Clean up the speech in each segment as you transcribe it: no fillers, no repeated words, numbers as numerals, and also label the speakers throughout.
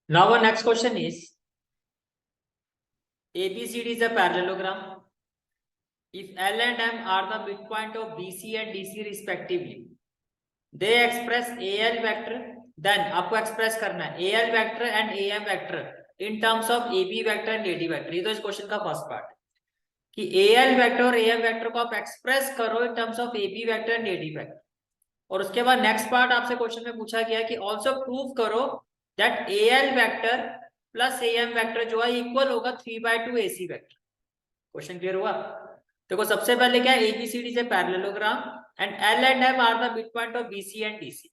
Speaker 1: Now our next question is ABCD is a parallelogram. If L and M are the midpoint of BC and DC respectively, they express AL vector. Then आपको express करना है AL vector and AM vector in terms of AB vector and AD vector. ये तो इस question का first part है कि AL vector और AM vector को आप एक्सप्रेस करो in terms of AB vector and AD vector. और उसके बाद नेक्स्ट पार्ट आपसे क्वेश्चन में पूछा गया कि ऑल्सो प्रूव करो that AL vector plus AM vector जो है इक्वल होगा 3/2 AC वेक्टर। क्वेश्चन क्लियर हुआ? देखो सबसे पहले क्या है, ABCD से parallelogram and L and M are the mid point of BC and DC।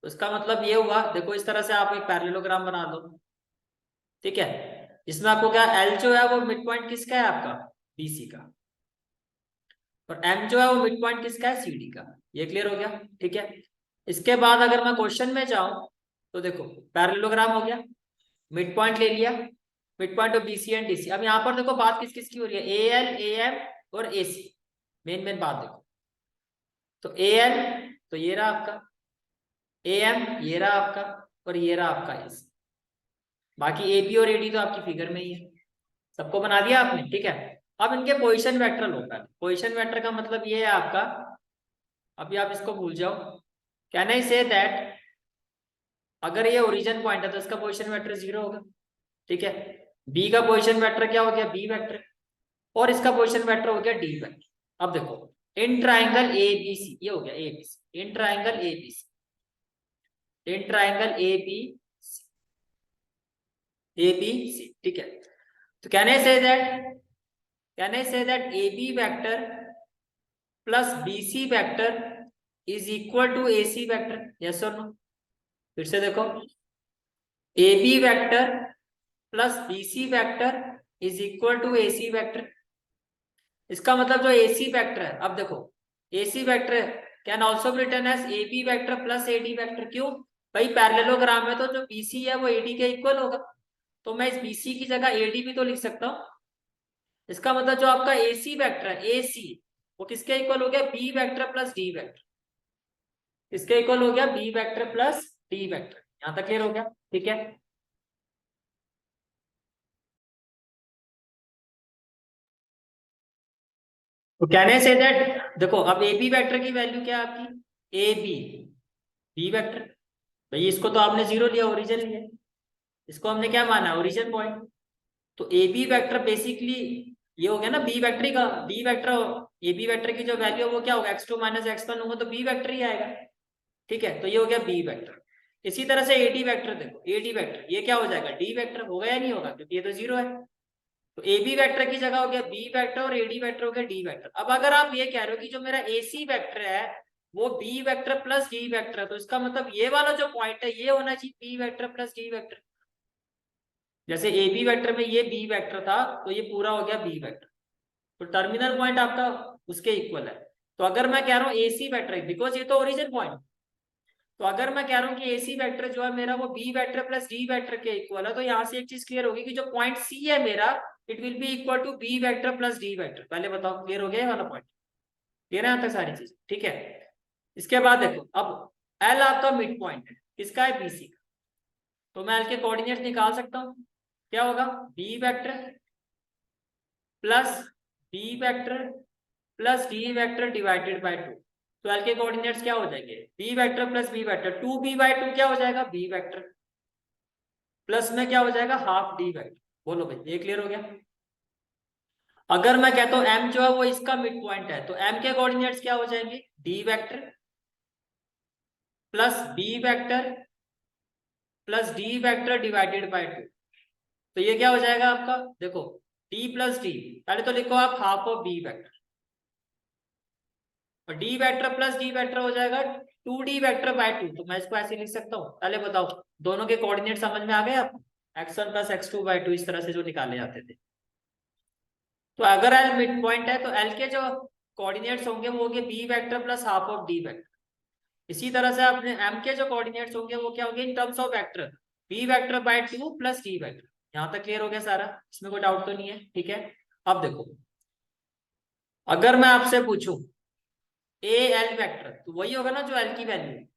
Speaker 1: तो इसका मतलब ये हुआ, देखो इस तरह से आप एक पैरेललोग्राम बना दो, ठीक है, इसमें आपको क्या L जो है वो मिड पॉइंट किसका है, आपका BC का, और M जो है वो मिड पॉइंट किसका है, CD का। ये क्लियर हो गया, ठीक है। इसके बाद अगर मैं क्वेश्चन में जाऊं तो देखो पैरेललोग्राम हो गया, मिड पॉइंट ले लिया, mid point of BC and DC। अब यहाँ पर देखो बात किस किस की हो रही है, AL AM और AC। मेन बात देखो, तो AL तो ये रहा आपका, AM ये रहा आपका, और ये रहा आपका AC। बाकी AB और AD तो आपकी फिगर में ही है, सबको बना दिया आपने, ठीक है। अब इनके पोजिशन वेक्टर लो। पोजिशन वेक्टर का मतलब ये है आपका, अभी आप इसको भूल जाओ, कैन आई से दैट अगर ये ओरिजिन पॉइंट है तो इसका पोजीशन वेक्टर 0 होगा, ठीक है। बी का पोजीशन वेक्टर क्या हो गया, बी वेक्टर, और इसका पोजीशन वेक्टर हो गया डी वेक्टर। अब देखो इन ट्राइंगल ए बी सी, ये हो गया A B C, in triangle A B C, in triangle A B C, ठीक है। तो can I say that, can I say that A B vector plus B C vector is equal to A C vector, yes or no? फिर से देखो, A B vector plus B C vector is equal to A C vector. इसका मतलब जो A C vector है, अब देखो A C vector can also be written as A B vector plus A D vector. क्यों भाई, parallelogram में तो जो बी सी है वो ए डी के इक्वल होगा, तो मैं इस बी सी की जगह ए डी भी तो लिख सकता हूँ। इसका मतलब जो आपका ए सी वेक्टर है, ए सी, वो किसके इक्वल हो गया, B vector plus D vector. किसके इक्वल हो गया, B vector plus D vector. यहां तक क्लियर हो गया, ठीक है। तो कहने से दैट देखो, अब ए बी वेक्टर की वैल्यू क्या है आपकी, ए बी, बी वेक्टर, भाई इसको तो आपने 0 लिया, ओरिजिन लिया, इसको हमने क्या माना, ओरिजिन पॉइंट। तो ए बी वेक्टर बेसिकली ये हो गया ना बी वेक्टर का, B vector, A B vector की जो वैल्यू है वो क्या होगा, x2 माइनस x1 होगा, तो बी वेक्टर ही आएगा, ठीक है। तो ये हो गया बी वेक्टर। इसी तरह से ए डी वेक्टर देखो, ए डी वेक्टर ये क्या हो जाएगा, डी वेक्टर होगा या नहीं होगा, क्योंकि ये तो 0 है। तो ए बी वेक्टर की जगह हो गया बी वेक्टर, और ए डी वेक्टर हो गया डी वेक्टर। अब अगर आप ये कह रहे हो कि जो मेरा ए सी वेक्टर है वो B vector plus D vector है, तो इसका मतलब ये वाला जो पॉइंट है ये होना चाहिए B vector plus D vector. जैसे ए बी वेक्टर में ये बी वेक्टर था, तो ये पूरा हो गया बी वेक्टर, तो टर्मिनल पॉइंट आपका उसके इक्वल है। तो अगर मैं कह रहा हूँ ए सी वेक्टर, बिकॉज ये तो ओरिजिन पॉइंट, तो अगर मैं कह रहा हूँ कि ए सी वेक्टर जो है मेरा वो B vector plus D vector के इक्वल है, तो यहाँ से एक चीज क्लियर होगी कि जो पॉइंट सी है मेरा, it will be equal to B vector plus D vector. पहले बताओ क्लियर हो गया ये वाला पॉइंट, क्लियर है यहाँ तक सारी चीज, ठीक है। इसके बाद देखो, अब एल आपका मिड पॉइंट है, किसका है, बीसी का, तो मैं एल के कोऑर्डिनेट्स निकाल सकता हूँ। क्या होगा, B vector plus B vector plus D vector divided by 2। तो एल के कोऑर्डिनेट्स क्या हो जाएंगे, B vector plus B vector, 2b/2 क्या हो जाएगा, बी वेक्टर, प्लस में क्या हो जाएगा, हाफ डी वेक्टर। बोलो भाई, ये क्लियर हो गया। अगर मैं कहता हूं m जो है वो इसका मिड पॉइंट है, तो m के कोऑर्डिनेट्स क्या हो जाएंगे, D vector plus B vector plus D vector divided by 2। तो ये क्या हो जाएगा आपका, देखो d प्लस डी, पहले तो लिखो आप हाफ ऑफ बी वेक्टर, और D vector plus D vector हो जाएगा 2d/2। तो मैं इसको ऐसे लिख सकता हूँ। पहले बताओ दोनों के कोऑर्डिनेट समझ में आ गए आपको, x1 प्लस x2/2 इस तरह से जो निकाले जाते थे। तो अगर एल मिड पॉइंट है तो एल के जो कोऑर्डिनेट्स होंगे वो होंगे B vector plus half of D vector. इसी तरह से अपने एम के जो कोऑर्डिनेट्स होंगे वो क्या होंगे, in terms of vector, B vector by 2 plus D vector. यहाँ तक क्लियर हो गया सारा, इसमें कोई डाउट तो नहीं है, ठीक है। अब देखो, अगर मैं आपसे पूछूं ए एल वेक्टर, तो वही होगा ना जो एल की वैल्यू है,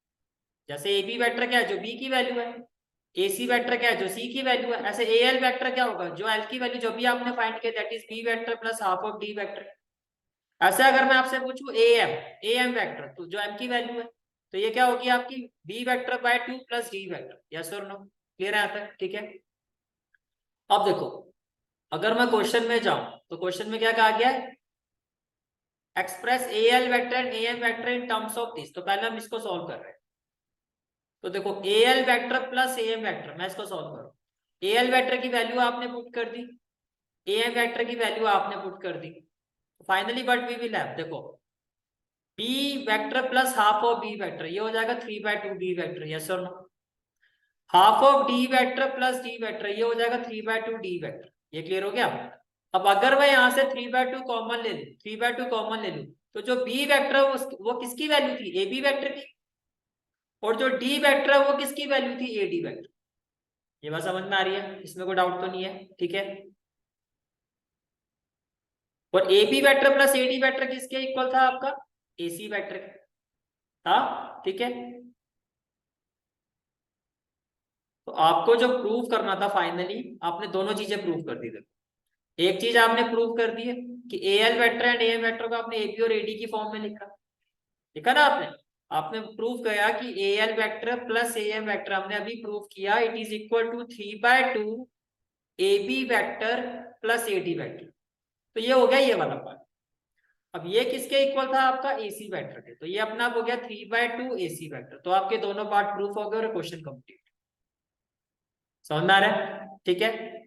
Speaker 1: जैसे ए बी वेक्टर क्या है, जो बी की वैल्यू है। AC वेक्टर क्या है, जो C की वैल्यू है। ऐसे AL वेक्टर क्या होगा, जो L की वैल्यू जो भी आपने फाइंड किया, that is B vector plus half of D vector. ऐसे अगर मैं आपसे पूछूं AM वेक्टर, तो जो M की वैल्यू है, तो ये क्या होगी आपकी B vector by 2 plus D vector. Yes or no, clear है यहाँ तक, ठीक है। अब देखो, अगर मैं क्वेश्चन में जाऊं तो क्वेश्चन में क्या कहा गया है, express AL vector and AM vector in terms of this. तो पहले हम इसको सॉल्व कर रहे हैं। तो देखो AL vector plus AM vector, मैं इसको सॉल्व करूं। AL वेक्टर की वैल्यू आपने पुट कर दी, AM वेक्टर की वैल्यू आपने पुट कर दी। Finally but we will have, देखो B vector plus half of B vector, ये हो जाएगा 3/2 B vector. Yes or no. Half of D vector plus D vector, ये हो जाएगा 3/2 D वेक्टर। ये क्लियर हो गया। अब अगर मैं यहाँ से 3/2 कॉमन ले लूं, 3/2 कॉमन ले लूं, तो जो B वेक्टर है वो किसकी वैल्यू थी, AB वेक्टर की। और जो D वेक्टर है वो किसकी वैल्यू थी, AD वेक्टर। ये बात समझ में आ रही है, इसमें कोई डाउट तो नहीं है, ठीक है। और AB vector plus AD vector किसके इक्वल था आपका, AC वेक्टर था, ठीक है। तो आपको जो प्रूव करना था फाइनली, आपने दोनों चीजें प्रूव कर दी। देखो एक चीज आपने प्रूव कर दी है कि AL vector and AM vector को आपने AB और AD की फॉर्म में लिखा, लिखा ना आपने। आपने प्रूव किया कि AL vector plus AM vector, हमने अभी प्रूव किया, it is equal to 3/2 AB vector plus AD vector. तो ये हो गया ये वाला पार्ट। अब ये किसके इक्वल था, आपका AC वेक्टर के। तो ये अपना हो गया 3/2 AC वेक्टर। तो आपके दोनों पार्ट प्रूफ हो गए और क्वेश्चन कंप्लीट। समझ में आ रहा है, ठीक है।